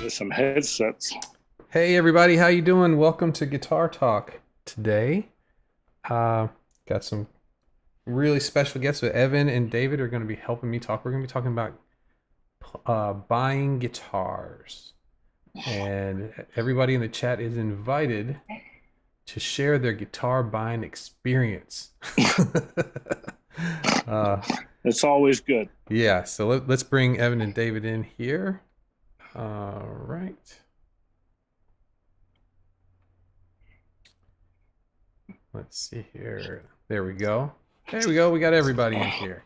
some headsets. Hey everybody, how you doing? Welcome to Guitar Talk. Today, uh, got some really special guests. Evan and David are going to be helping me talk. We're going to be talking about buying guitars, and everybody in the chat is invited to share their guitar buying experience. uh, It's always good. yeah, so let's bring Evan and David in here. All right. Let's see here. There we go. There we go. We got everybody in here.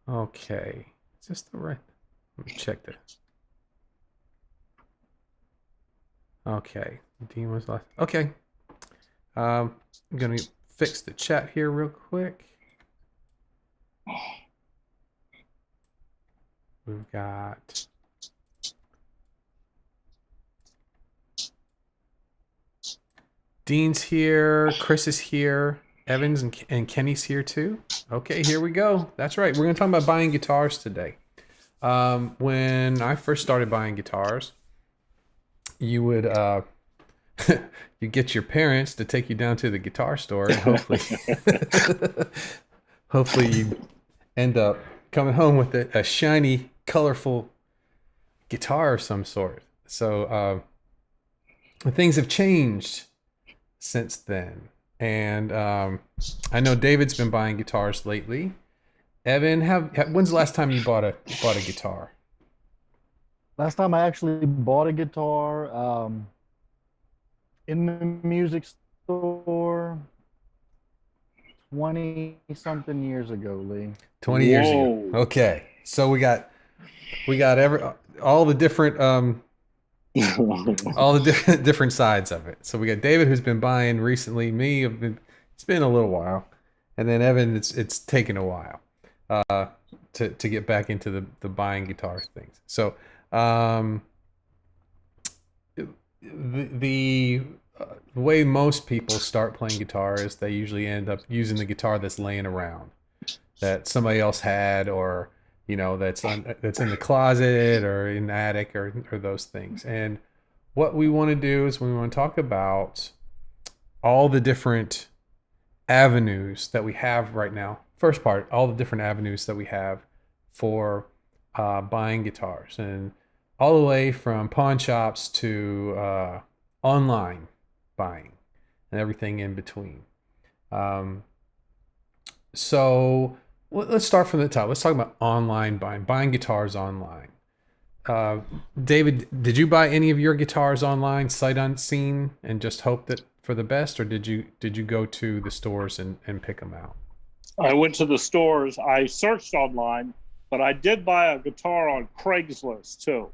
Okay. Is this the right? Let me check this. Okay. Dean was last. Okay. I'm gonna fix the chat here real quick. We've got Dean's here, Chris is here, Evans and Kenny's here too. Okay, here we go. That's right. We're going to talk about buying guitars today. When I first started buying guitars, you would you get your parents to take you down to the guitar store, and hopefully you end up coming home with a shiny, colorful guitar of some sort. So things have changed since then, and I know David's been buying guitars lately. Evan, when's the last time you bought a guitar? Last time I actually bought a guitar in the music store 20 something years ago, Lee. 20 years ago. Okay, so we got all the different all the different sides of it. So we got David, who's been buying recently. It's been a little while, and then Evan, it's taken a while to get back into the buying guitar things. So the way most people start playing guitar is they usually end up using the guitar that's laying around, that somebody else had, or that's in the closet or in the attic, or those things. And what we want to do is we want to talk about all the different avenues that we have right now. First part, all the different avenues that we have for buying guitars, and all the way from pawn shops to online buying and everything in between. So let's start from the top. Let's talk about online buying guitars online. David, did you buy any of your guitars online, sight unseen, and just hope that for the best, or did you go to the stores and pick them out? I went to the stores. I searched online, but I did buy a guitar on Craigslist too.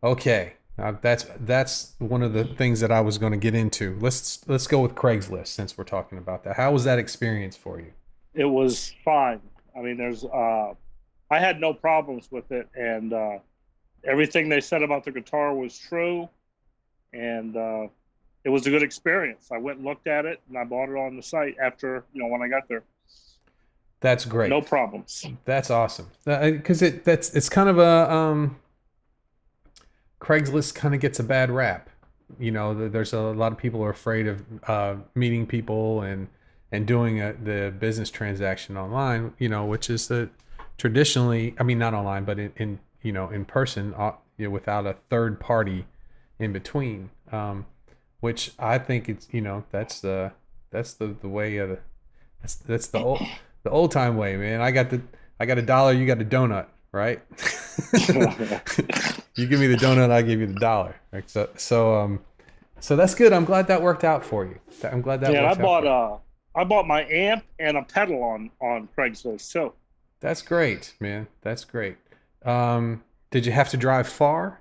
Okay, that's one of the things that I was going to get into. Let's go with Craigslist since we're talking about that. How was that experience for you? It was fine. I mean, I had no problems with it, and everything they said about the guitar was true, and it was a good experience. I went and looked at it, and I bought it on the site after, when I got there. That's great. No problems. That's awesome. Because it's kind of a Craigslist kind of gets a bad rap. There's a lot of people are afraid of meeting people and doing the business transaction online. Which is traditionally, I mean, not online, but in person, without a third party in between. Which I think it's that's the way of that's the old time way, man. I got a dollar, you got a donut, right? You give me the donut, I give you the dollar. Right? So that's good. I'm glad that worked out for you. I'm glad that. Yeah, worked I bought my amp and a pedal on Craigslist too. That's great, man. That's great. Did you have to drive far?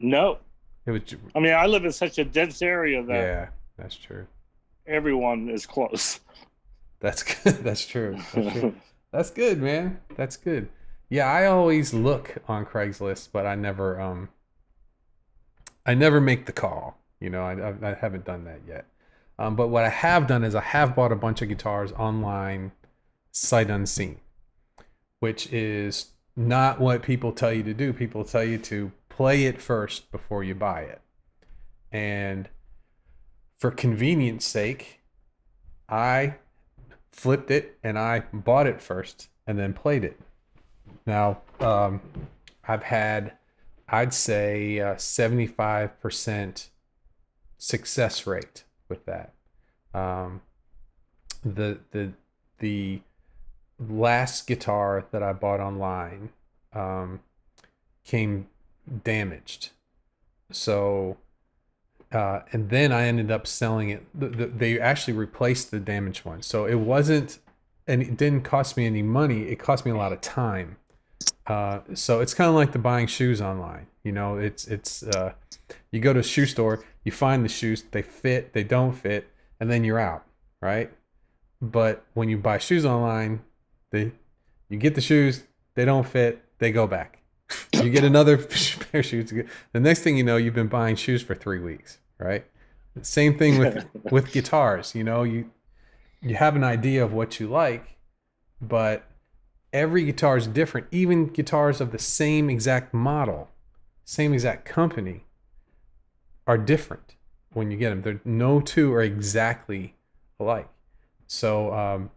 No. It was. I mean, I live in such a dense area that Yeah, that's true. everyone is close. That's good. That's true. That's true. That's good, man. That's good. Yeah, I always look on Craigslist, but I never make the call. I haven't done that yet. But what I have done is I have bought a bunch of guitars online, sight unseen, which is not what people tell you to do. People tell you to play it first before you buy it. And for convenience sake, I flipped it and I bought it first and then played it. Now, I've had, I'd say, 75% success rate with that. The last guitar that I bought online came damaged. So, and then I ended up selling it. They actually replaced the damaged one. So it wasn't, and it didn't cost me any money. It cost me a lot of time. So it's kind of like the buying shoes online. You know, it's you go to a shoe store, you find the shoes, they fit, they don't fit, and then you're out, right? But when you buy shoes online, you get the shoes, they don't fit, they go back. You get another pair of shoes. The next thing you know, you've been buying shoes for 3 weeks, right? Same thing with guitars. You know, you have an idea of what you like, but every guitar is different. Even guitars of the same exact model, same exact company, are different when you get them. No two are exactly alike. So,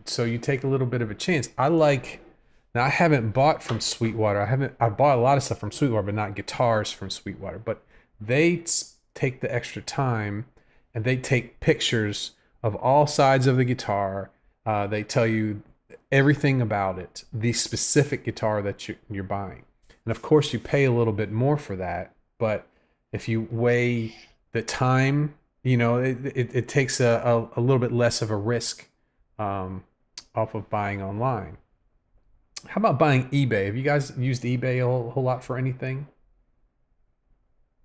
so you take a little bit of a chance. Now I haven't bought from Sweetwater. I bought a lot of stuff from Sweetwater, but not guitars from Sweetwater. But they take the extra time and they take pictures of all sides of the guitar. They tell you everything about it, the specific guitar that you're buying. And of course you pay a little bit more for that, but if you weigh the time, you know, it takes a little bit less of a risk off of buying online. How about buying eBay? Have you guys used eBay a whole lot for anything?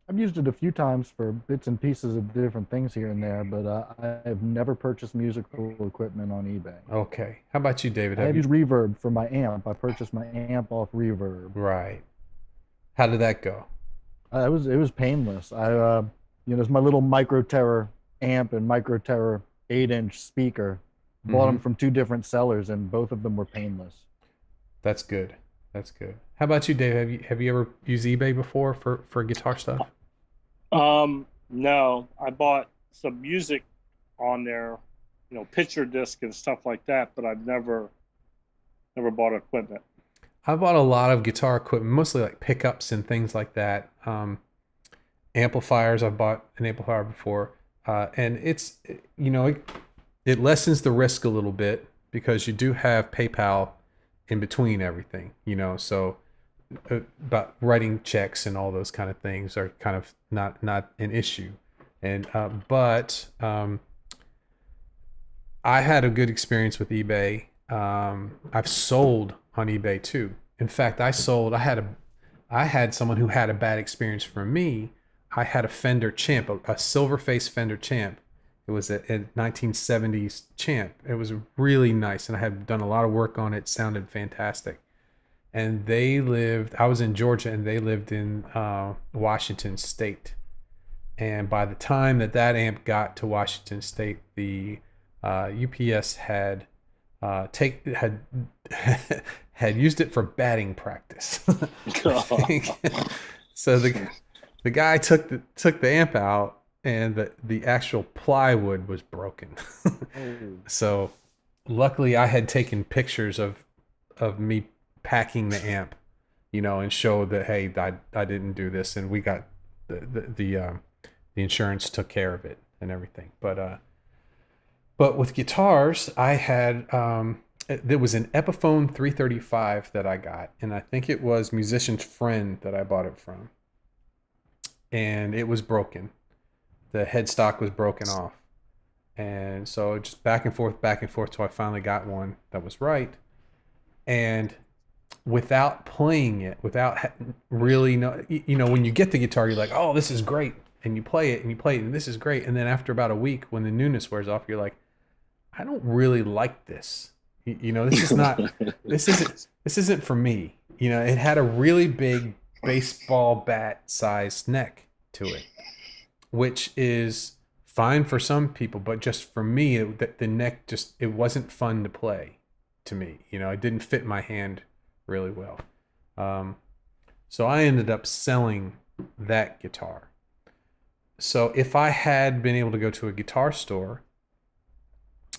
I've used it a few times for bits and pieces of different things here and there, but I have never purchased musical equipment on eBay. Okay. How about you, David? I Have have you? used Reverb for my amp. I purchased my amp off Reverb. Right. How did that go? It was painless. There's my little Micro Terror amp and Micro Terror 8-inch speaker. Bought them from two different sellers, and both of them were painless. That's good. That's good. How about you, Dave? Have you ever used eBay before for guitar stuff? No, I bought some music on there, you know, picture disc and stuff like that, but I've never bought equipment. I bought a lot of guitar equipment, mostly like pickups and things like that. Amplifiers. I've bought an amplifier before, and it's, you know, it lessens the risk a little bit because you do have PayPal in between everything, you know. So about writing checks and all those kind of things are kind of not an issue. And but I had a good experience with eBay. I've sold on eBay too. In fact, I had someone who had a bad experience from me. I had a Fender Champ, a silver face Fender Champ. It was a 1970s Champ. It was really nice, and I had done a lot of work on it. It sounded fantastic. And I was in Georgia, and they lived in Washington State. And by the time that amp got to Washington State, the UPS had had used it for batting practice. So the guy took the amp out, and the actual plywood was broken. So luckily I had taken pictures of me packing the amp, you know, and show that, hey, I didn't do this, and we got the insurance took care of it and everything. But with guitars, I had there was an Epiphone 335 that I got, and I think it was Musician's Friend that I bought it from, and it was broken. The headstock was broken off, and so just back and forth till I finally got one that was right. And without playing it, really know, you know, when you get the guitar, you're like, oh, this is great, and you play it and this is great, and then after about a week, when the newness wears off, you're like, I don't really like this. You know, this is not this isn't for me. You know, it had a really big baseball bat sized neck to it, which is fine for some people, but just for me, the neck it wasn't fun to play to me. You know, it didn't fit my hand really well. So I ended up selling that guitar. So if I had been able to go to a guitar store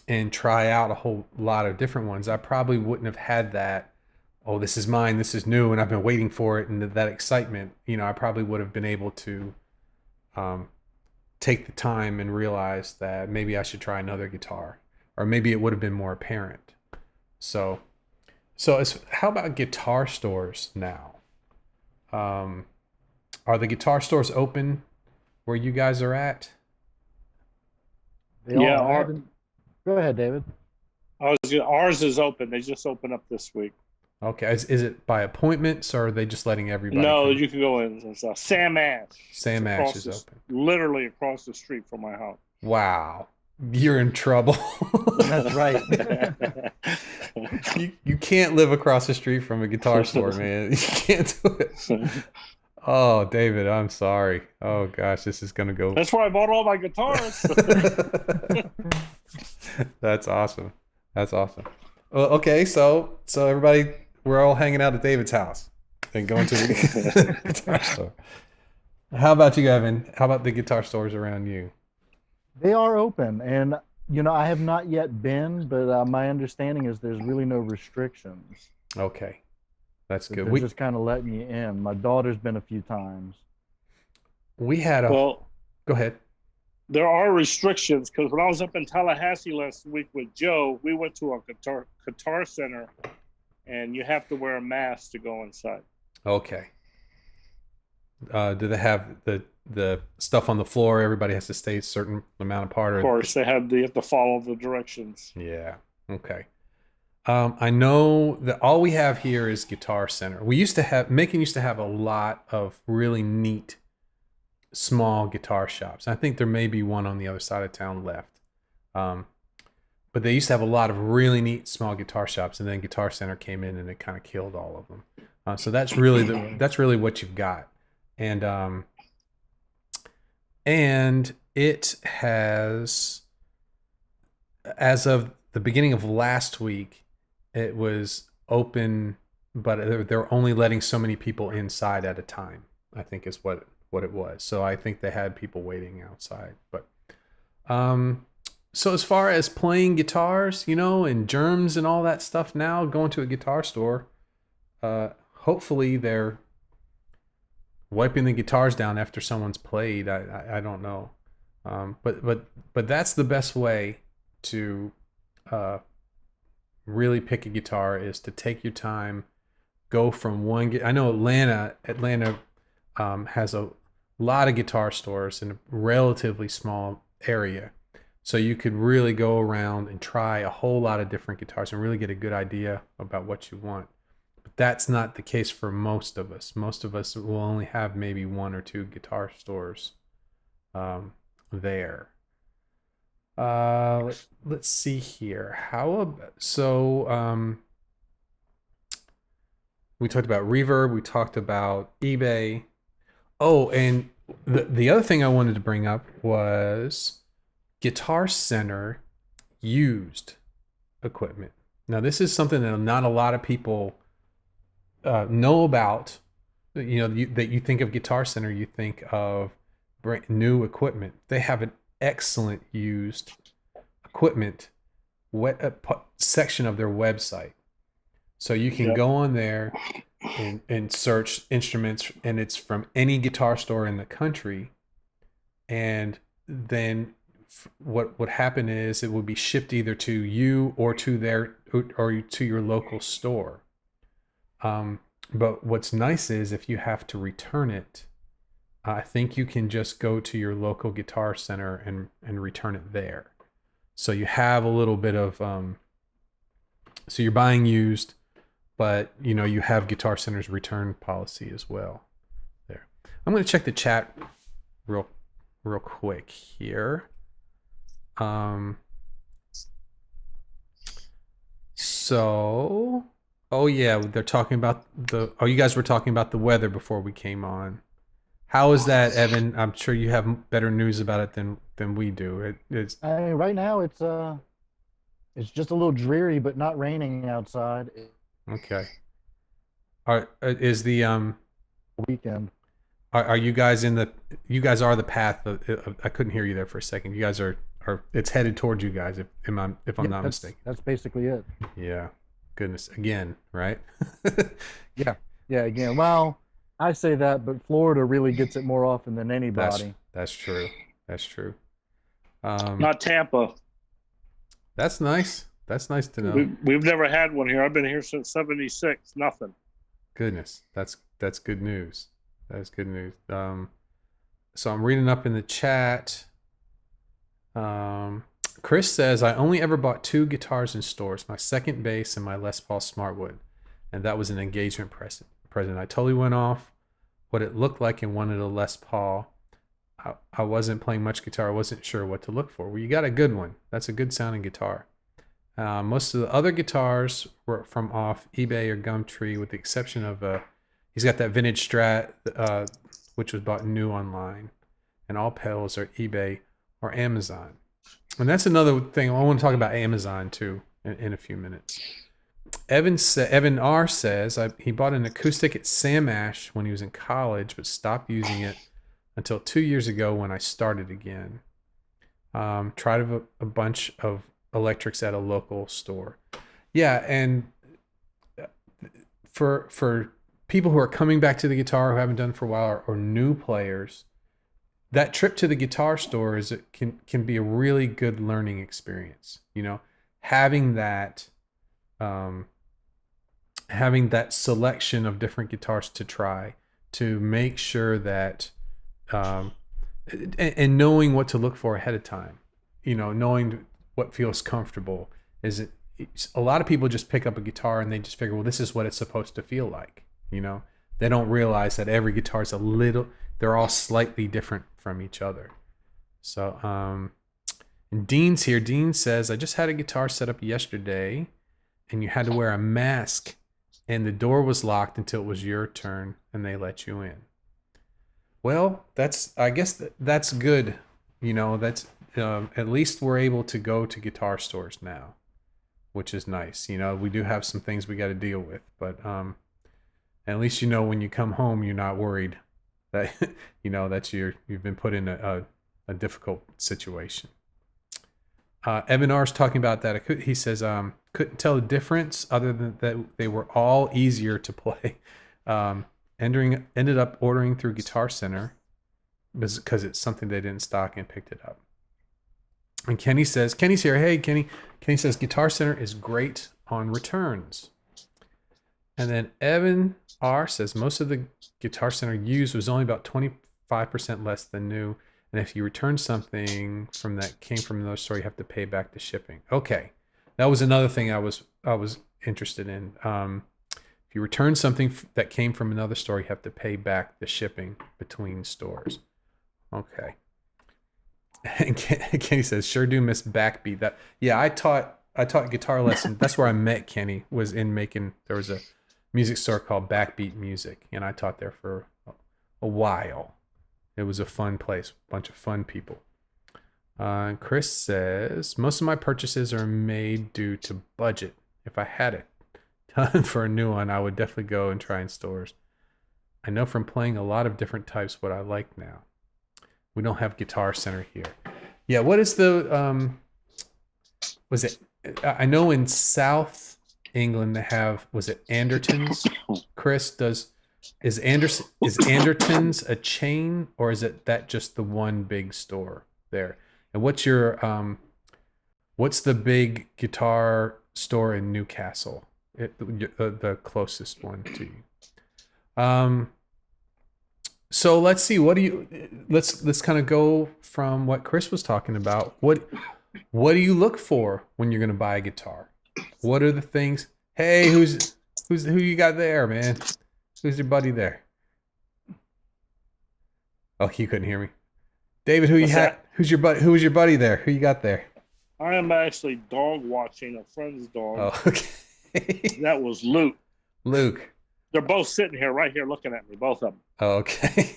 and try out a whole lot of different ones, I probably wouldn't have had that, oh, this is mine, this is new, and I've been waiting for it, and that excitement. I probably would have been able to take the time and realize that maybe I should try another guitar, or maybe it would have been more apparent. So how about guitar stores now? Are the guitar stores open where you guys are at? They all haven't- Go ahead, David. Ours is open. They just opened up this week. Okay. Is it by appointments, or are they just letting everybody No, come? you can go in. It's Sam Ash. Sam Ash is open. Literally across the street from my house. Wow. You're in trouble. That's right. You can't live across the street from a guitar store, man. You can't do it. Oh, David, I'm sorry. Oh gosh, this is gonna go. That's where I bought all my guitars. That's awesome. That's awesome. Well, okay, so everybody, we're all hanging out at David's house and going to the guitar store. How about you, Evan? How about the guitar stores around you? They are open, and I have not yet been, but my understanding is there's really no restrictions. Okay, that's good. They're just kind of letting you in. My daughter's been a few times. We had a. Well, go ahead. There are restrictions, because when I was up in Tallahassee last week with Joe, we went to a guitar center, and you have to wear a mask to go inside. Okay. Do they have the stuff on the floor? Everybody has to stay a certain amount apart. Of course, they have to follow the directions. Yeah. Okay. I know that all we have here is Guitar Center. Macon used to have a lot of really neat small guitar shops. I think there may be one on the other side of town left. But they used to have a lot of really neat small guitar shops, and then Guitar Center came in and it kind of killed all of them. So that's really what you've got. And it has, as of the beginning of last week, it was open, but they're only letting so many people inside at a time, I think is what it was. So I think they had people waiting outside. But so as far as playing guitars, and germs and all that stuff now, going to a guitar store, hopefully they're wiping the guitars down after someone's played. I don't know. But that's the best way to really pick a guitar, is to take your time, go from one. I know Atlanta has a lot of guitar stores in a relatively small area, so you could really go around and try a whole lot of different guitars and really get a good idea about what you want. But that's not the case for most of us. Most of us will only have maybe one or two guitar stores there. Let's see here. We talked about Reverb. We talked about eBay. Oh, and the other thing I wanted to bring up was Guitar Center used equipment. Now, this is something that not a lot of people know about. That you think of Guitar Center, you think of brand new equipment. They have an excellent used equipment section of their website, so you can go on there and search instruments, and it's from any guitar store in the country. And then what would happen is it would be shipped either to you or to your local store. But what's nice is if you have to return it, I think you can just go to your local Guitar Center and return it there. So you have a little bit of so you're buying used, but you have Guitar Center's return policy as well. There. I'm going to check the chat real quick here. So, oh yeah, they're talking about you guys were talking about the weather before we came on. How is that, Evan? I'm sure you have better news about it than we do. It's right now it's just a little dreary, but not raining outside. okay. Is the weekend. are you guys in the? You guys are the path. I couldn't hear you there for a second. You guys are it's headed towards you guys. If I'm not mistaken. That's basically it. Yeah. Goodness. Again, right? Yeah. Yeah. Again, well, I say that, but Florida really gets it more often than anybody. That's true. That's true. Not Tampa. That's nice. That's nice to know. We've never had one here. I've been here since '76. Nothing. Goodness, that's good news. That's good news. So I'm reading up in the chat. Chris says, I only ever bought 2 guitars in stores, my second bass and my Les Paul Smartwood, and that was an engagement present. I totally went off what it looked like and wanted a Les Paul. I wasn't playing much guitar. I wasn't sure what to look for. Well, you got a good one. That's a good sounding guitar. Most of the other guitars were from off eBay or Gumtree, with the exception of he's got that vintage Strat, which was bought new online, and all pedals are eBay or Amazon. And that's another thing. I want to talk about Amazon too in a few minutes. Evan R says he bought an acoustic at Sam Ash when he was in college, but stopped using it until 2 years ago when I started again. Tried a bunch of electrics at a local store. Yeah, and for people who are coming back to the guitar who haven't done it for a while, or new players, that trip to the guitar store can be a really good learning experience. You know, having that selection of different guitars to try, to make sure that and knowing what to look for ahead of time. You know, knowing what feels comfortable. A lot of people just pick up a guitar and they just figure, well, this is what it's supposed to feel like. You know, they don't realize that every guitar is they're all slightly different from each other. So, and Dean's here. Dean says, I just had a guitar set up yesterday and you had to wear a mask and the door was locked until it was your turn and they let you in. Well, I guess that's good. You know, that's, at least we're able to go to guitar stores now, which is nice. You know, we do have some things we got to deal with, but at least, you know, when you come home, you're not worried that, you know, that you've been put in a difficult situation. Evan R is talking about that. He says, couldn't tell the difference other than that they were all easier to play. Ended up ordering through Guitar Center because it's something they didn't stock and picked it up. And Kenny's here. Hey, Kenny. Kenny says Guitar Center is great on returns. And then Evan R says most of the Guitar Center used was only about 25% less than new. And if you return something that came from another store, you have to pay back the shipping. Okay. That was another thing I was interested in. If you return something that came from another store, you have to pay back the shipping between stores. Okay. And Kenny says, sure do miss Backbeat. I taught guitar lesson. That's where I met Kenny, was in Macon. There was a music store called Backbeat Music, and I taught there for a while. It was a fun place, a bunch of fun people. Chris says, most of my purchases are made due to budget. If I had it done for a new one, I would definitely go and try in stores. I know from playing a lot of different types what I like now. We don't have Guitar Center here. Yeah, what is the was it? I know in South England they have, was it Anderton's? Chris, is Anderton's a chain, or is it that just the one big store there? And what's the big guitar store in Newcastle? The closest one to you. So let's see. Let's kind of go from what Chris was talking about. What do you look for when you're going to buy a guitar? What are the things? Hey, who you got there, man? Who's your buddy there? Oh, you couldn't hear me. David, who's your buddy? Who was your buddy there? Who you got there? I am actually dog watching a friend's dog. Oh, okay. That was Luke. Luke. They're both sitting here, right here, looking at me, both of them. Oh, okay.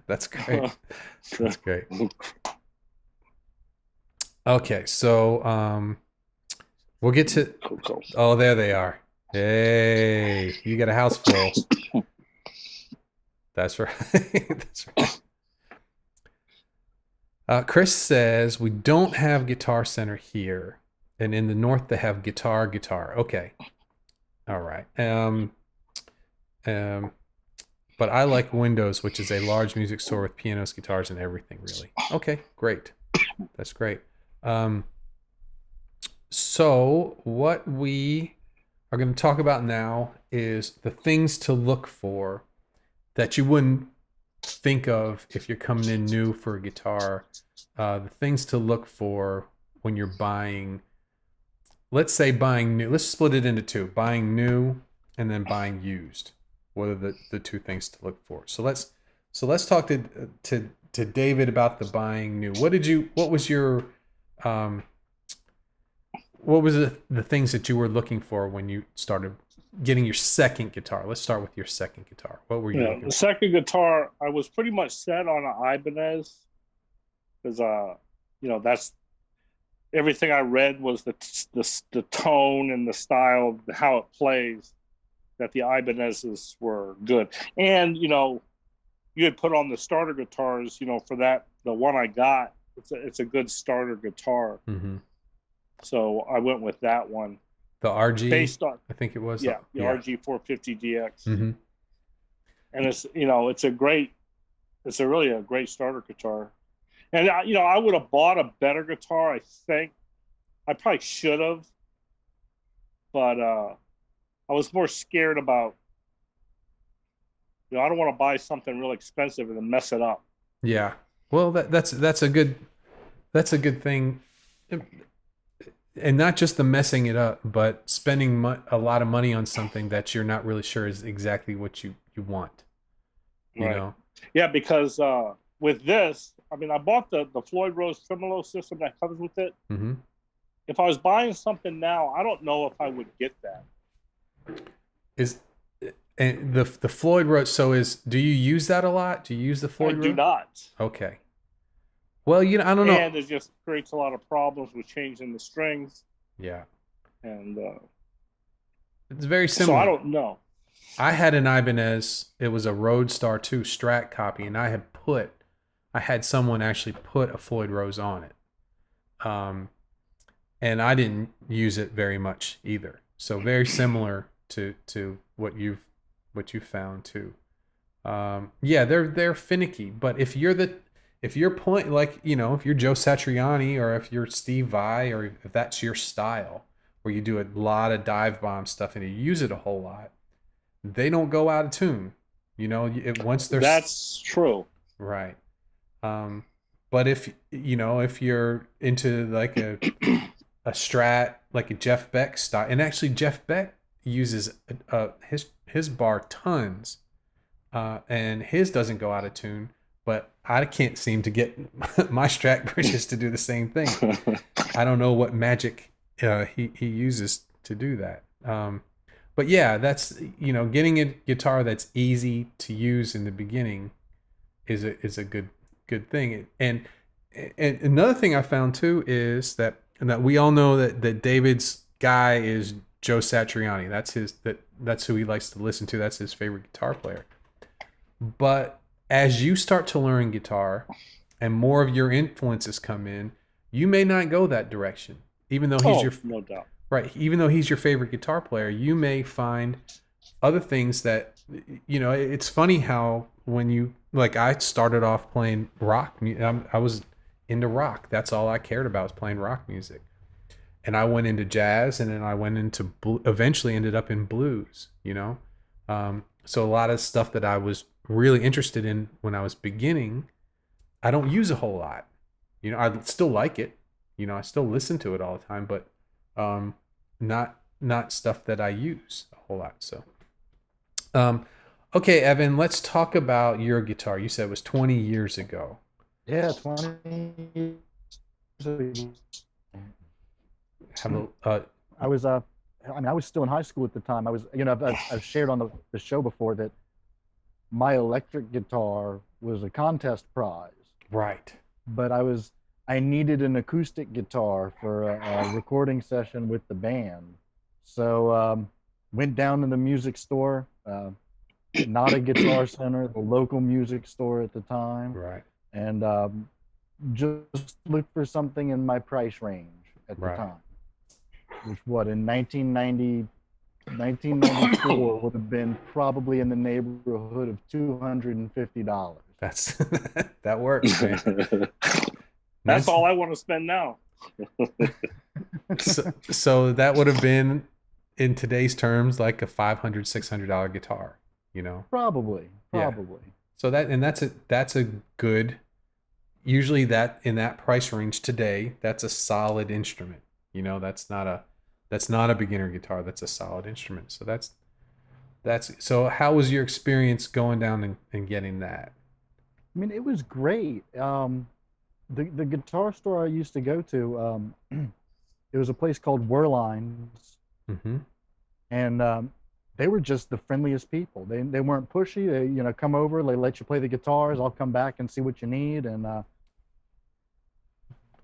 That's great. That's great. Okay, so we'll get to. Oh, there they are. Hey, you got a house full. That's right. That's right. Chris says we don't have Guitar Center here, and in the north they have Guitar. Okay, all right. But I like Windows, which is a large music store with pianos, guitars, and everything. Really. Okay, great. That's great. So what we are going to talk about now is the things to look for that you wouldn't think of if you're coming in new for a guitar. The things to look for when you're buying, let's say buying new. Let's split it into two: buying new and then buying used. What are the two things to look for? So let's talk to David about the buying new. What was your what was the things that you were looking for when you started getting your second guitar? Let's start with your second guitar. What were you looking The for? second guitar, I was pretty much set on an Ibanez because, that's everything I read was the tone and the style, how it plays, that the Ibanezes were good. And, you had put on the starter guitars, for that, the one I got, it's a good starter guitar. Mm-hmm. So I went with that one. The RG, based on, I think it was. the RG 450DX. Mm-hmm. And it's really a great starter guitar. And I would have bought a better guitar. I think I probably should have, but I was more scared about. I don't want to buy something real expensive and then mess it up. Yeah. Well, that's a good thing, and not just the messing it up, but spending a lot of money on something that you're not really sure is exactly what you want. You Right. know. Yeah, because with this, I bought the Floyd Rose tremolo system that comes with it. Mm-hmm. If I was buying something now, I don't know if I would get that. And the Floyd Rose. So do you use that a lot? Do you use the Floyd Rose? I do not. Okay. Well, I don't know. And it just creates a lot of problems with changing the strings. Yeah. And it's very similar. So I don't know. I had an Ibanez. It was a Roadstar 2 Strat copy, and I had someone actually put a Floyd Rose on it. And I didn't use it very much either. So very similar to what you found too. Yeah, they're finicky, but if you're playing, like, if you're Joe Satriani, or if you're Steve Vai, or if that's your style, where you do a lot of dive bomb stuff and you use it a whole lot, they don't go out of tune. Once they're That's true. Right. But if you're into like a Strat, like a Jeff Beck style, and actually Jeff Beck uses his bar tons, and his doesn't go out of tune, but I can't seem to get my Strat bridges to do the same thing. I don't know what magic he uses to do that. But yeah, that's getting a guitar that's easy to use in the beginning is a good thing. And another thing I found too is that we all know that David's guy is Joe Satriani. That's who he likes to listen to. That's his favorite guitar player. But as you start to learn guitar and more of your influences come in, you may not go that direction. Even though he's no doubt. Right. Even though he's your favorite guitar player, you may find other things that, it's funny how when I started off playing rock. I was into rock. That's all I cared about, was playing rock music. And I went into jazz, and then I went into eventually ended up in blues, So a lot of stuff that I was really interested in when I was beginning, I don't use a whole lot. I still like it. I still listen to it all the time, but not stuff that I use a whole lot. So, okay, Evan, let's talk about your guitar. You said it was 20 years ago. Yeah, 20 years ago. I was still in high school at the time. I was, I've shared on the show before that my electric guitar was a contest prize. Right. But I needed an acoustic guitar for a recording session with the band. So went down to the music store, not a Guitar Center, the local music store at the time, Right. and just looked for something in my price range at the Right. time, which what in 1994 would have been probably in the neighborhood of $250. That's that works, man. That's all I want to spend now. So that would have been, in today's terms, like a $500, $600 guitar, you know? Probably. Yeah. So that's a good, usually that in that price range today, that's a solid instrument. You know, that's not a beginner guitar. That's a solid instrument. So so how was your experience going down and getting that? I mean, it was great. The guitar store I used to go to, it was a place called Werlines, Mm-hmm. and they were just the friendliest people. They weren't pushy. They come over, they let you play the guitars. I'll come back and see what you need, and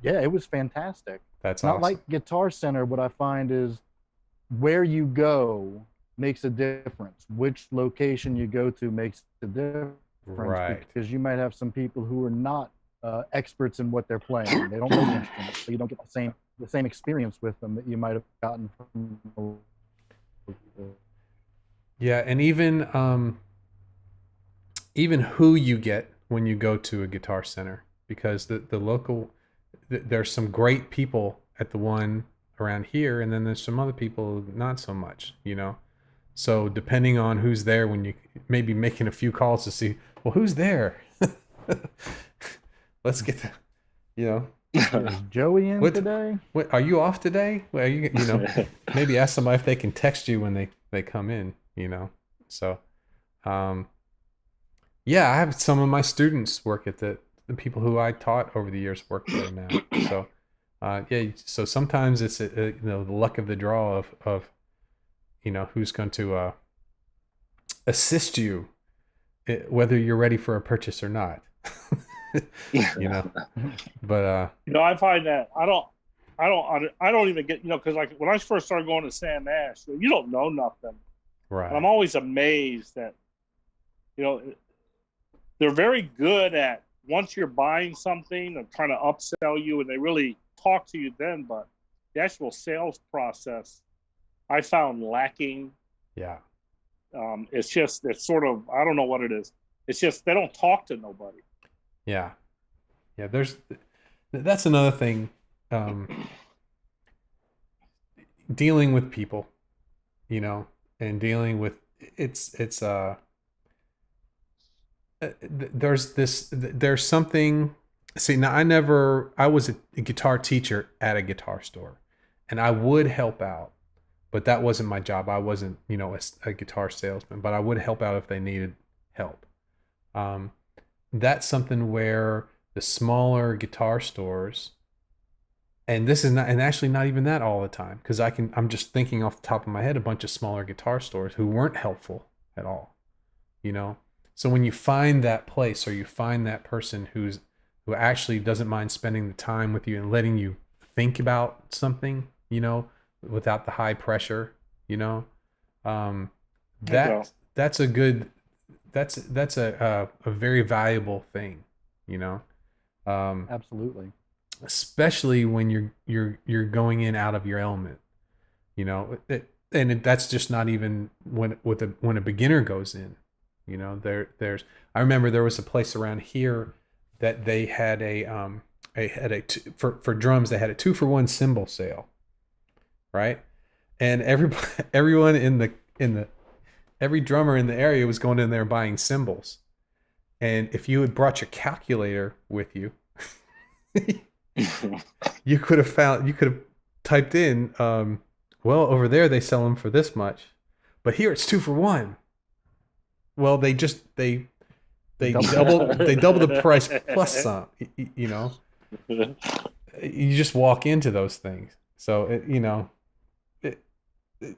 yeah, it was fantastic. That's Not awesome. like Guitar Center. What I find is where you go makes a difference. Which location you go to makes a difference, Right. because you might have some people who are not experts in what they're playing. They don't know the instrument, so you don't get the same experience with them that you might have gotten from. Yeah, and even who you get when you go to a Guitar Center, because the local, there's some great people at the one around here, and then there's some other people not so much, you know. So depending on who's there, when you maybe making a few calls to see, well, who's there? Let's get the, you know. Is Joey in today? What, are you off today? Well, you know, maybe ask somebody if they can text you when they come in, you know. So, yeah, I have some of my students work at the people who I taught over the years work there now. So, yeah, so sometimes it's you know, the luck of the draw of you know, who's going to assist you, whether you're ready for a purchase or not. You know, but You know, I find that I don't even get, you know, because like when I first started going to Sam Ash, you don't know nothing. right. And I'm always amazed that, you know, they're very good at, once you're buying something, they're trying to upsell you, and they really talk to you then. But the actual sales process, I found lacking. Yeah. It's sort of, I don't know what it is. It's just they don't talk to nobody. Yeah. That's another thing. Dealing with people, you know, and dealing with there's something. See, now I was a guitar teacher at a guitar store, and I would help out, but that wasn't my job. I wasn't, you know, a guitar salesman, but I would help out if they needed help. That's something where the smaller guitar stores, and this is not, and actually not even that all the time, because I'm just thinking off the top of my head, a bunch of smaller guitar stores who weren't helpful at all, you know. So when you find that place, or you find that person who actually doesn't mind spending the time with you and letting you think about something, you know, without the high pressure, you know, that's a good, that's a very valuable thing, you know. Absolutely. Especially when you're going in out of your element, you know. That's just not even when a beginner goes in, you know. I remember there was a place around here that they had for drums, they had a 2-for-1 cymbal sale, right? And everyone every drummer in the area was going in there buying cymbals. And if you had brought your calculator with you, you could have typed in, well, over there they sell them for this much, but here it's 2-for-1. Well, they doubled the price plus some, you know. You just walk into those things. So, you know,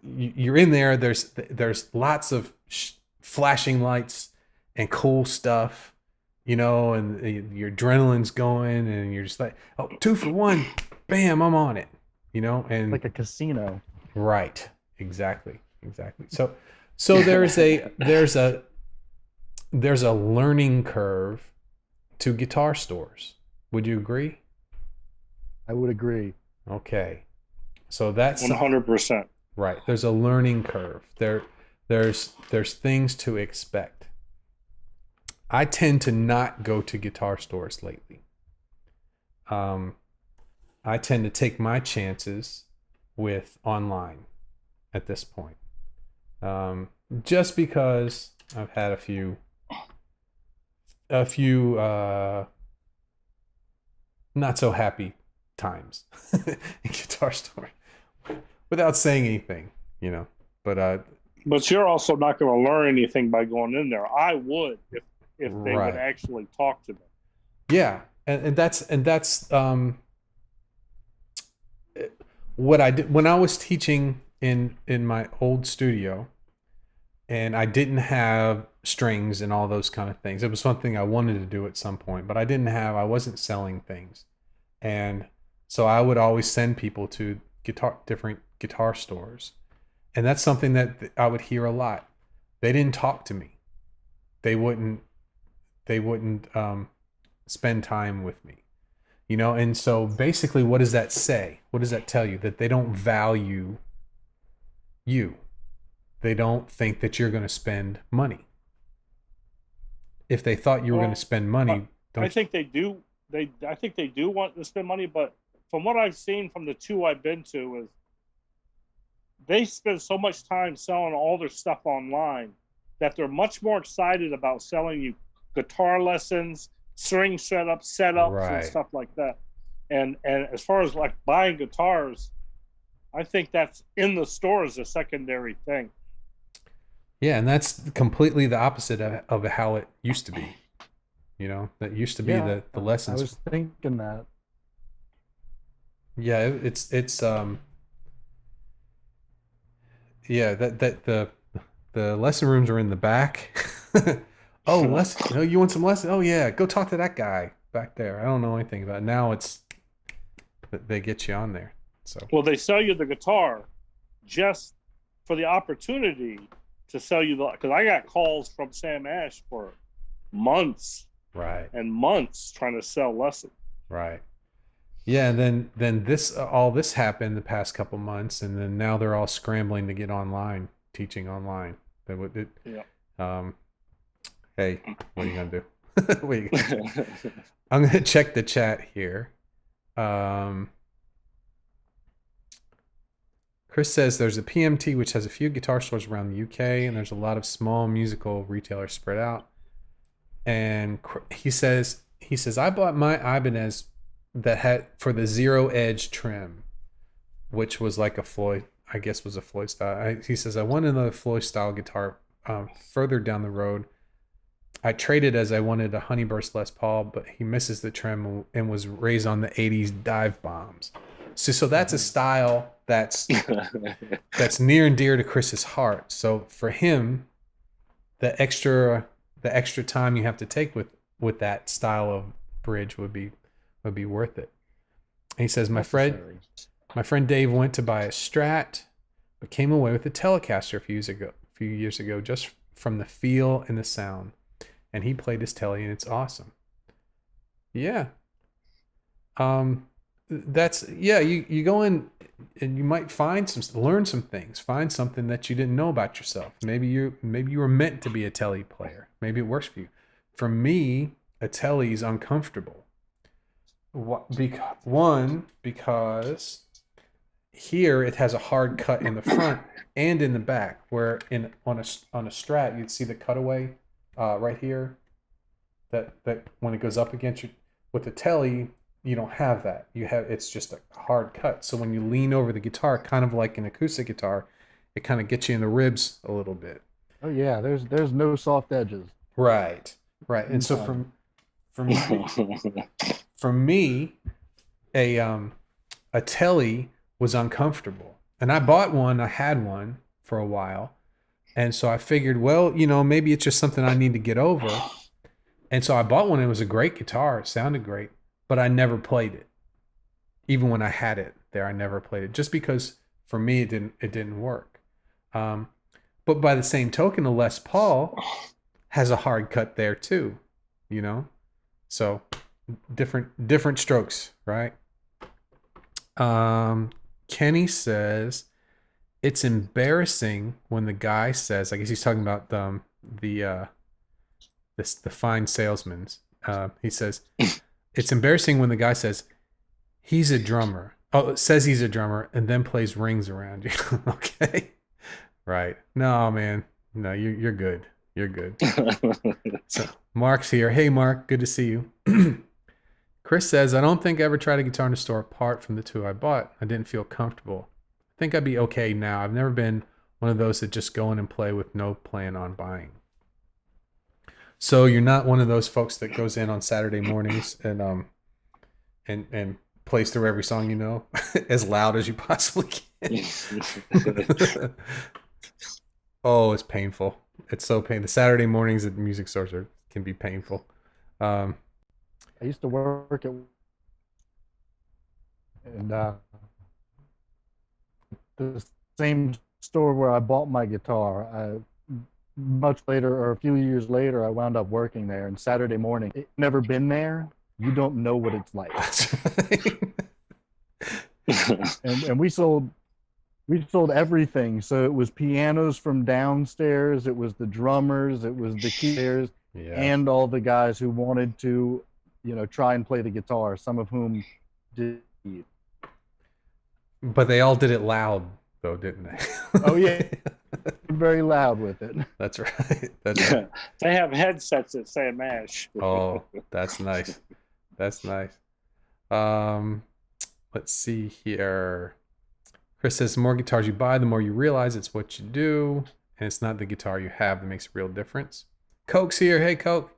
you're in there. There's lots of flashing lights and cool stuff, you know, and your adrenaline's going, and you're just like, oh, 2-for-1, bam, I'm on it, you know. And like a casino. right, exactly. Exactly. So there's a learning curve to guitar stores. Would you agree? I would agree. Okay. So that's 100%. right. There's a learning curve. There's things to expect. I tend to not go to guitar stores lately. I tend to take my chances with online at this point. Just because I've had a few not so happy times in guitar store without saying anything, you know. But you're also not going to learn anything by going in there. I would if they Right. would actually talk to them. Yeah, and that's what I did when I was teaching in my old studio, and I didn't have strings and all those kind of things. It was something I wanted to do at some point, but I wasn't selling things. And so I would always send people to different guitar stores. And that's something that I would hear a lot. They didn't talk to me. They wouldn't spend time with me. You know, and so basically what does that say? What does that tell you? That they don't value you. They don't think that you're going to spend money. If they thought you were going to spend money, I think they do. I think they do want to spend money, but from what I've seen from the two I've been to, is they spend so much time selling all their stuff online that they're much more excited about selling you guitar lessons, string setups, Right. and stuff like that. And as far as like buying guitars, I think that's in the store as a secondary thing. Yeah, and that's completely the opposite of how it used to be. You know, that used to be Yeah, the lessons. I was thinking that. Yeah, it's yeah, that the lesson rooms are in the back. Oh, lesson. Oh, you want some lesson? Oh yeah, go talk to that guy back there. I don't know anything about it. Now they get you on there. So Well, they sell you the guitar just for the opportunity to sell you because I got calls from Sam Ash for months right. and months trying to sell lessons. Right. Yeah, and then all this happened the past couple months, and then now they're all scrambling to get online, teaching online. Yeah. Hey, what are you gonna do? What are you gonna do? I'm gonna check the chat here. Chris says there's a PMT which has a few guitar stores around the UK, and there's a lot of small musical retailers spread out. And he says I bought my Ibanez that had for the zero edge trim, which was like a Floyd, I guess was a Floyd style. He says I wanted another Floyd style guitar further down the road. I traded as I wanted a Honeyburst Les Paul, but he misses the trim and was raised on the 80s dive bombs. So that's a style that's near and dear to Chris's heart. So for him, the extra time you have to take with that style of bridge would be worth it. And he says my friend Dave went to buy a Strat, but came away with a Telecaster a few years ago, just from the feel and the sound. And he played his Tele, and it's awesome. Yeah. You go in and you might learn some things, find something that you didn't know about yourself. Maybe you were meant to be a Tele player. Maybe it works for you. For me, a Tele is uncomfortable. Because here it has a hard cut in the front and in the back, where on a Strat you'd see the cutaway right here. That when it goes up against you, with the Tele you don't have that. It's just a hard cut. So when you lean over the guitar, kind of like an acoustic guitar, it kind of gets you in the ribs a little bit. Oh yeah, there's no soft edges. Right. And so for me, a Tele was uncomfortable, and I bought one. I had one for a while, and so I figured, well, maybe it's just something I need to get over. And so I bought one. It was a great guitar. It sounded great, but I never played it. Even when I had it there, I never played it, just because for me it didn't work. But by the same token, a Les Paul has a hard cut there too, you know? So different strokes, right? Kenny says it's embarrassing when the guy says, I guess he's talking about the fine salesman. He says it's embarrassing when the guy says he's a drummer. Oh, says he's a drummer and then plays rings around you. Okay. Right. No, man. No, you're good. You're good. So Mark's here. Hey, Mark. Good to see you. Chris says, I don't think I ever tried a guitar in a store apart from the two I bought. I didn't feel comfortable. I think I'd be okay now. I've never been one of those that just go in and play with no plan on buying. So you're not one of those folks that goes in on Saturday mornings and plays through every song, you know, as loud as you possibly can. Oh, it's painful. It's so painful. The Saturday mornings at music stores can be painful. I used to work at the same store where I bought my guitar. Much later, or a few years later, I wound up working there. And Saturday morning, never been there, you don't know what it's like. and we sold everything. So it was pianos from downstairs, it was the drummers, it was the keyboards, and all the guys who wanted to, you know, try and play the guitar, some of whom did. But they all did it loud, though, didn't they? Oh yeah, very loud with it. That's right. That's right. They have headsets that say MASH. Oh, that's nice. That's nice. Let's see here. Chris says, the more guitars you buy, the more you realize it's what you do, and it's not the guitar you have that makes a real difference. Coke's here. Hey, Coke.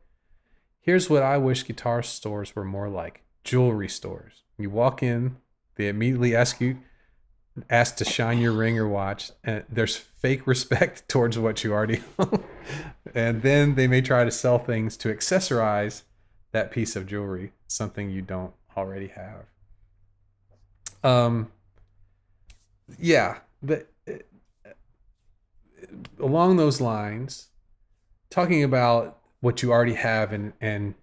Here's what I wish guitar stores were more like. Jewelry stores. You walk in, they immediately ask to shine your ring or watch, and there's fake respect towards what you already own. And then they may try to sell things to accessorize that piece of jewelry, something you don't already have. Along those lines, talking about what you already have in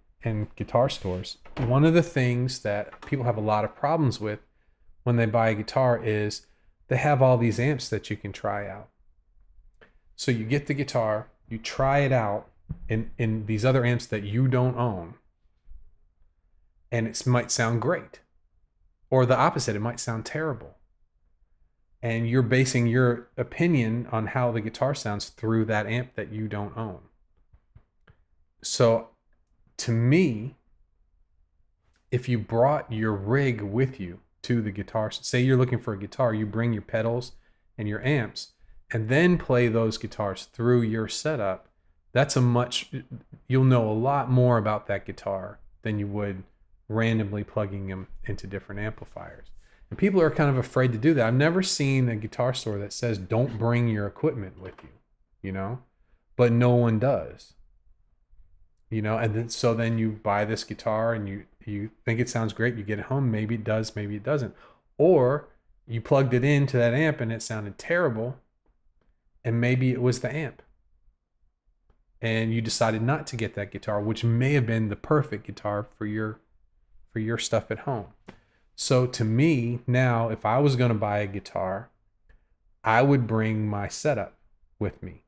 guitar stores, one of the things that people have a lot of problems with when they buy a guitar is they have all these amps that you can try out. So you get the guitar, you try it out in these other amps that you don't own, and it might sound great. Or the opposite, it might sound terrible. And you're basing your opinion on how the guitar sounds through that amp that you don't own. So to me, if you brought your rig with you to the guitar, say you're looking for a guitar, you bring your pedals and your amps and then play those guitars through your setup, you'll know a lot more about that guitar than you would randomly plugging them into different amplifiers. And people are kind of afraid to do that. I've never seen a guitar store that says don't bring your equipment with you, you know, but no one does, you know. And then you buy this guitar and you think it sounds great, you get it home, maybe it does, maybe it doesn't, or you plugged it into that amp and it sounded terrible, and maybe it was the amp and you decided not to get that guitar, which may have been the perfect guitar for your stuff at home. So to me now, if I was going to buy a guitar, I would bring my setup with me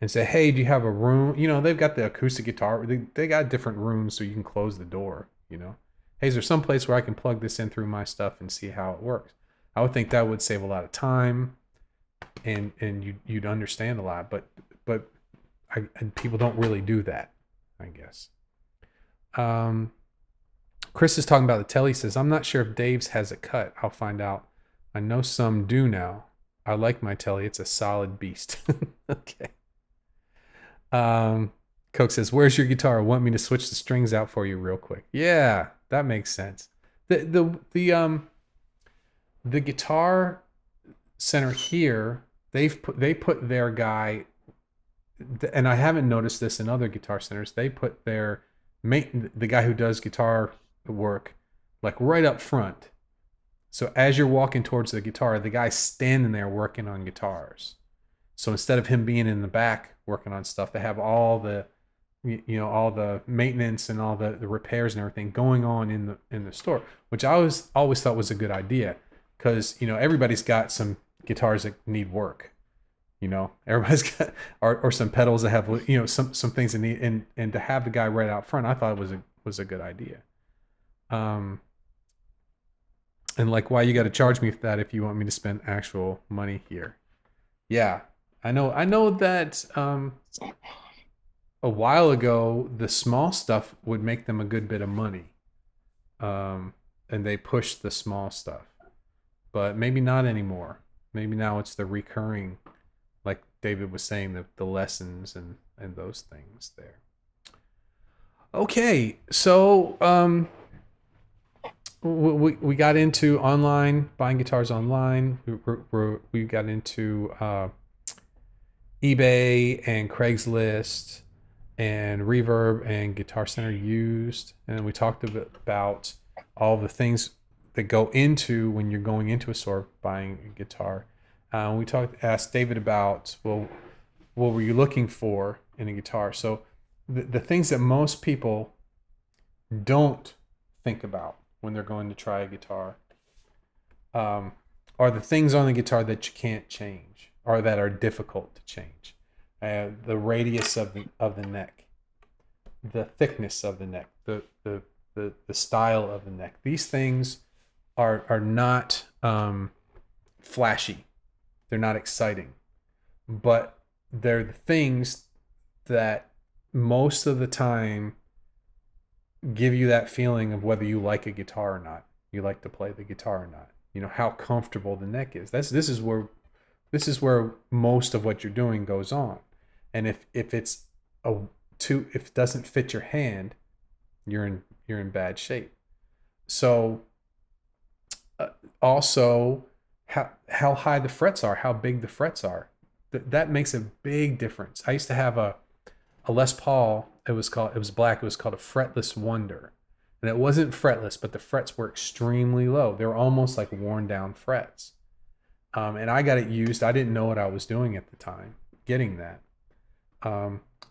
and say, hey, do you have a room? You know, they've got the acoustic guitar. They got different rooms so you can close the door, you know. Hey, is there some place where I can plug this in through my stuff and see how it works? I would think that would save a lot of time and you'd understand a lot, but people don't really do that, I guess. Chris is talking about the telly. Says, I'm not sure if Dave's has a cut. I'll find out. I know some do now. I like my telly. It's a solid beast. Okay. Coke says, where's your guitar? Want me to switch the strings out for you real quick? Yeah, that makes sense. The Guitar Center here, they put their guy, and I haven't noticed this in other guitar centers, they put the guy who does guitar work like right up front. So as you're walking towards the guitar, the guy's standing there working on guitars. So instead of him being in the back working on stuff, they have all the all the maintenance and all the repairs and everything going on in the store, which I always thought was a good idea, because everybody's got some guitars that need work. Everybody's got or some pedals that have some things that need, and to have the guy right out front, I thought it was a good idea. And like, why you got to charge me for that if you want me to spend actual money here? Yeah, I know that a while ago the small stuff would make them a good bit of money, and they pushed the small stuff, but maybe not anymore. Maybe now it's the recurring, like David was saying, the lessons and those things there. Okay, so we got into online, buying guitars online. We got into eBay and Craigslist and Reverb and Guitar Center used, and we talked a bit about all the things that go into when you're going into a store buying a guitar. We asked David about, well, what were you looking for in a guitar? So the things that most people don't think about when they're going to try a guitar are the things on the guitar that you can't change, or that are difficult to change. The radius of the neck, the thickness of the neck, the style of the neck. These things are not flashy. They're not exciting, but they're the things that most of the time give you that feeling of whether you like a guitar or not. You like to play the guitar or not. How comfortable the neck is. This is where most of what you're doing goes on. And if it doesn't fit your hand, you're in bad shape. So also how high the frets are, how big the frets are. That makes a big difference. I used to have a Les Paul. It was black. It was called a Fretless Wonder. And it wasn't fretless, but the frets were extremely low. They were almost like worn down frets. And I got it used. I didn't know what I was doing at the time, getting that.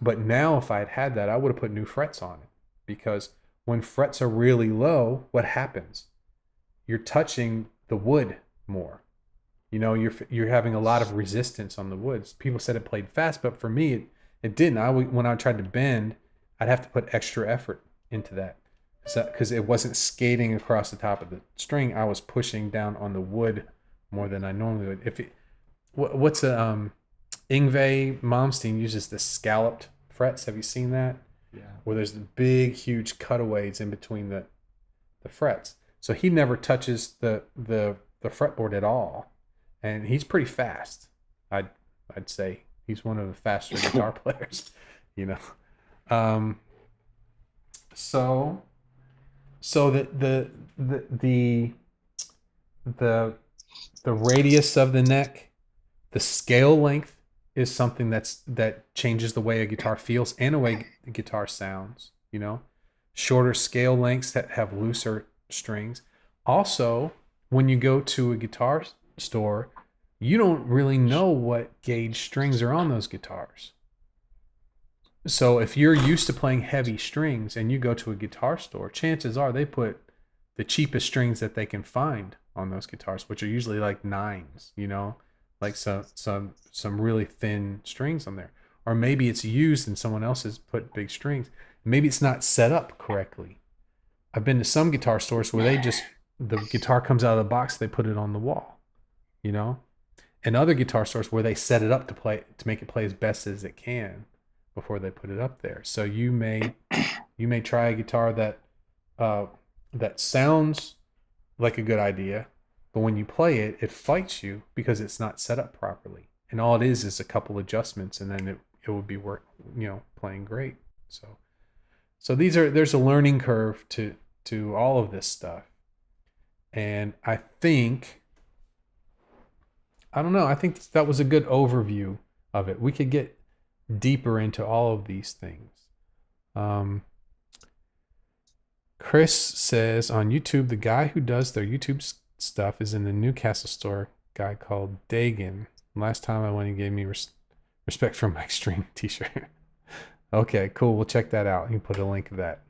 But now if I had had that, I would have put new frets on it, because when frets are really low, what happens? You're touching the wood more. You're having a lot of resistance on the woods. People said it played fast, but for me, it didn't. When I tried to bend, I'd have to put extra effort into that, because it wasn't skating across the top of the string. I was pushing down on the wood more than I normally would. What's Yngwie Malmsteen uses the scalloped frets. Have you seen that? Yeah. Where there's the big, huge cutaways in between the frets. So he never touches the fretboard at all, and he's pretty fast. I'd say he's one of the faster guitar players. So the radius of the neck, the scale length is something that changes the way a guitar feels and the way the guitar sounds. Shorter scale lengths that have looser strings. Also, when you go to a guitar store, you don't really know what gauge strings are on those guitars. So if you're used to playing heavy strings and you go to a guitar store, chances are they put the cheapest strings that they can find on those guitars, which are usually like 9s, like some really thin strings on there. Or maybe it's used and someone else has put big strings. Maybe it's not set up correctly. I've been to some guitar stores where the guitar comes out of the box, they put it on the wall, and other guitar stores where they set it up to make it play as best as it can before they put it up there. So you may try a guitar that sounds like a good idea, but when you play it, it fights you because it's not set up properly. And all it is a couple adjustments, and then it would be playing great. So there's a learning curve to all of this stuff. And I think that was a good overview of it. We could get deeper into all of these things. Chris says on YouTube, the guy who does their YouTube stuff is in the Newcastle store, guy called Dagan. Last time I went, he gave me respect for my extreme t-shirt. Okay, cool. We'll check that out. You can put a link of that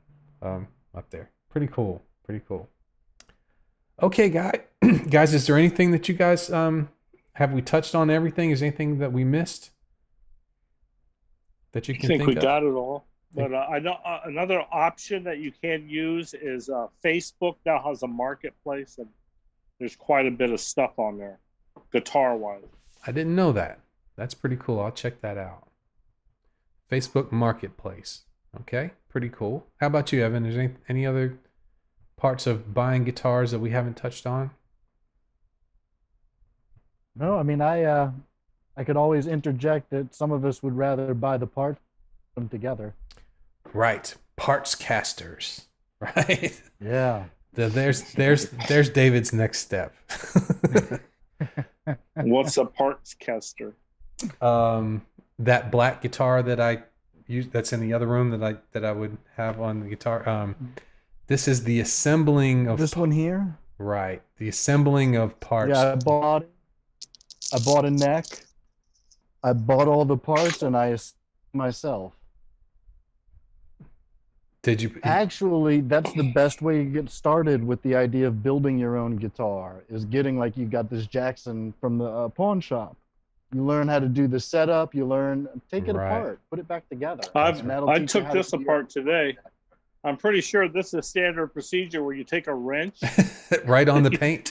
up there. Pretty cool. Pretty cool. Okay, guys, is there anything that you guys have we touched on everything? Is there anything that we missed that you can think we of? got it all. But I know another option that you can use is Facebook now has a marketplace, and there's quite a bit of stuff on there, guitar-wise. I didn't know that. That's pretty cool. I'll check that out. Facebook Marketplace. Okay, pretty cool. How about you, Evan? Is there any other parts of buying guitars that we haven't touched on? No, I mean, I could always interject that some of us would rather buy the part them together. Right, parts casters. Right. Yeah. There's David's next step. What's a parts caster? That black guitar that I use, that's in the other room that I would have on the guitar. This is the assembling of this one here. Right, the assembling of parts. Yeah, I bought a neck. I bought all the parts and I assembled myself. Did you? Actually, that's the best way to get started with the idea of building your own guitar, is getting, like, you got this Jackson from the pawn shop. You learn how to do the setup. You learn, take it apart, put it back together. I took this apart today. I'm pretty sure this is standard procedure where you take a wrench. Right on the paint.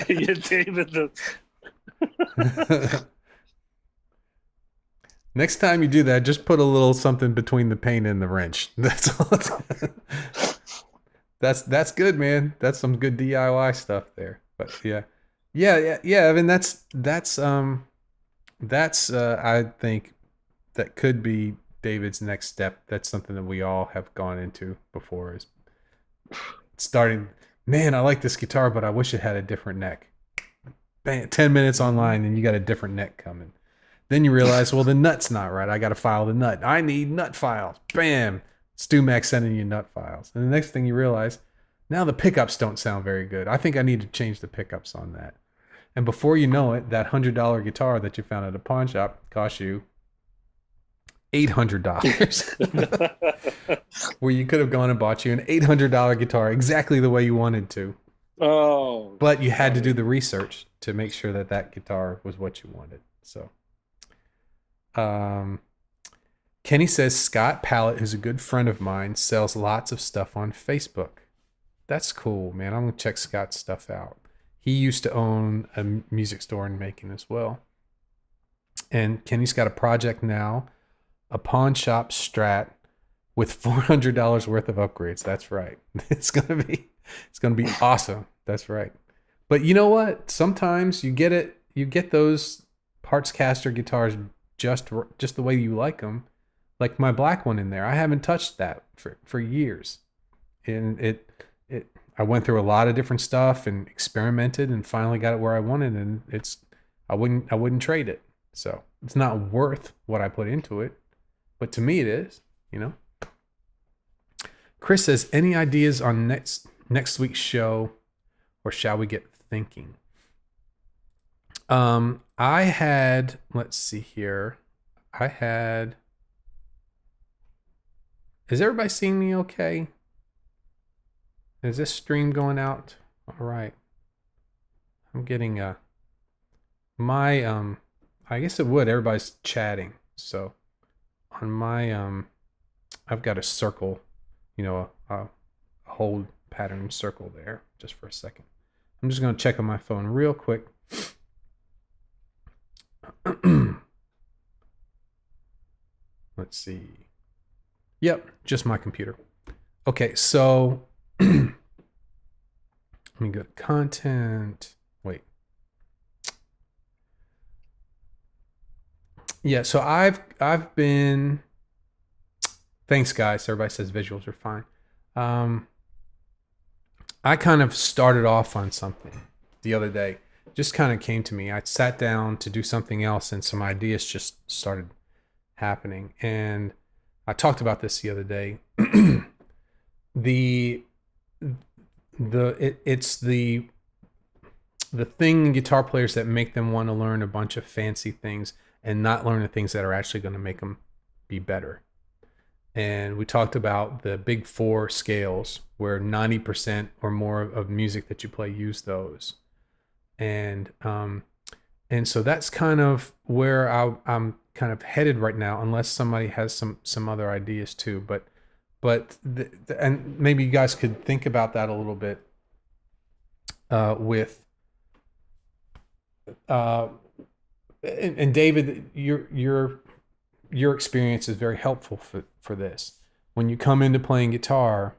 You David the Next time you do that, just put a little something between the paint and the wrench. That's all. That's good, man. That's some good DIY stuff there. But yeah. I mean, that's I think that could be David's next step. That's something that we all have gone into before, is starting. Man, I like this guitar, but I wish it had a different neck. Bang, 10 minutes online and you got a different neck coming. Then you realize, well, the nut's not right. I got to file the nut. I need nut files. Bam. StewMac sending you nut files. And the next thing you realize, now the pickups don't sound very good. I think I need to change the pickups on that. And before you know it, that $100 guitar that you found at a pawn shop cost you $800. Where you could have gone and bought you an $800 guitar exactly the way you wanted to. Oh. But you had to do the research to make sure that that guitar was what you wanted. So. Kenny says Scott Pallett, who's a good friend of mine, sells lots of stuff on Facebook. That's cool, man. I'm gonna check Scott's stuff out. He used to own a music store in Macon as well. And Kenny's got a project now, a pawn shop Strat with $400 worth of upgrades. That's right. It's gonna be awesome. That's right. But you know what? Sometimes you get those parts caster guitars just the way you like them, like my black one in there. I haven't touched that for years, and I went through a lot of different stuff and experimented and finally got it where I wanted, and I wouldn't trade it. So it's not worth what I put into it, but to me it is, you know. Chris says, any ideas on next week's show, or shall we get thinking? I had, let's see here. Is everybody seeing me okay? Is this stream going out? All right. I'm getting I guess it would. Everybody's chatting. So on my, I've got a circle, you know, a hold pattern circle there, just for a second. I'm just going to check on my phone real quick. Let's see. Yep, just my computer. Okay, so let me go to content. Wait. Yeah, so I've been. Thanks, guys. Everybody says visuals are fine. I kind of started off on something the other day. Just kind of came to me. I sat down to do something else, and some ideas just started happening. And I talked about this the other day. the thing in guitar players that make them want to learn a bunch of fancy things and not learn the things that are actually going to make them be better. And we talked about the big 4 scales where 90% or more of music that you play use those. And so that's kind of where I'm kind of headed right now, unless somebody has some other ideas too. But and maybe you guys could think about that a little bit with and David, your experience is very helpful for this. When you come into playing guitar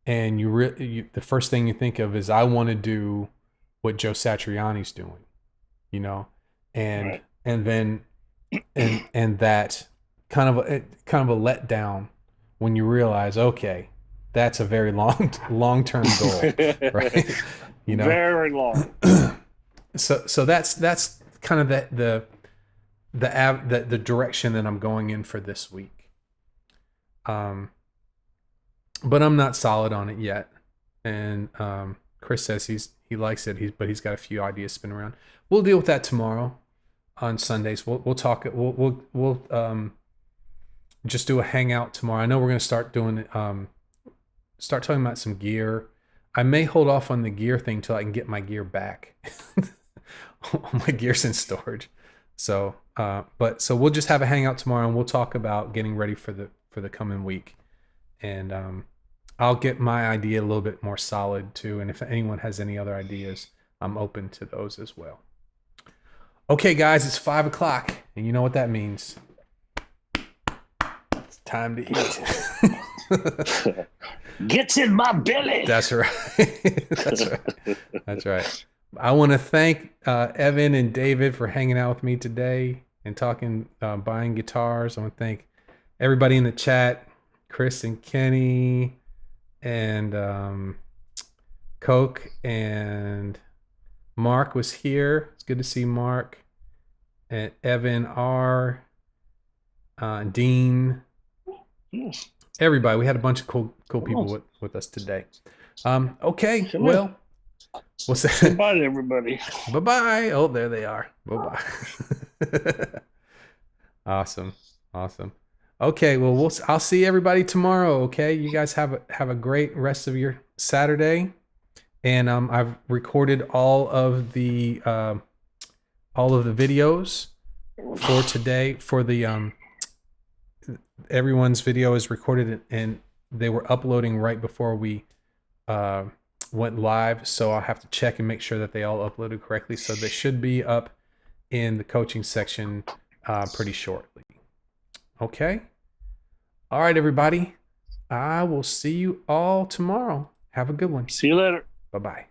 and the first thing you think of is, I want to do what Joe Satriani's doing, you know, and Right. and then and that kind of a letdown when you realize, okay, that's a very long-term goal, right? You know, Very long. so that's kind of the direction that I'm going in for this week. But I'm not solid on it yet. And Chris says he likes it. But he's got a few ideas spinning around. We'll deal with that tomorrow on Sundays. We'll talk. We'll just do a hangout tomorrow. I know we're going to start talking about some gear. I may hold off on the gear thing till I can get my gear back. My gear's in storage. So we'll just have a hangout tomorrow, and we'll talk about getting ready for the coming week. And I'll get my idea a little bit more solid too. And if anyone has any other ideas, I'm open to those as well. Okay, guys, it's 5 o'clock, and you know what that means. It's time to eat. Gets in my belly. That's right. That's right. I want to thank Evan and David for hanging out with me today and talking, buying guitars. I want to thank everybody in the chat, Chris and Kenny and Coke and Mark was here. It's good to see Mark and Evan R. Dean. Everybody. We had a bunch of cool people with us today. Okay. Well, we'll say goodbye to everybody. Bye-bye. Oh, there they are. Bye-bye. Awesome. Okay, well, I'll see everybody tomorrow, okay? You guys have a great rest of your Saturday. And I've recorded all of the videos for today. For the everyone's video is recorded, and they were uploading right before we went live, so I'll have to check and make sure that they all uploaded correctly. So they should be up in the coaching section pretty shortly. Okay? All right, everybody. I will see you all tomorrow. Have a good one. See you later. Bye-bye.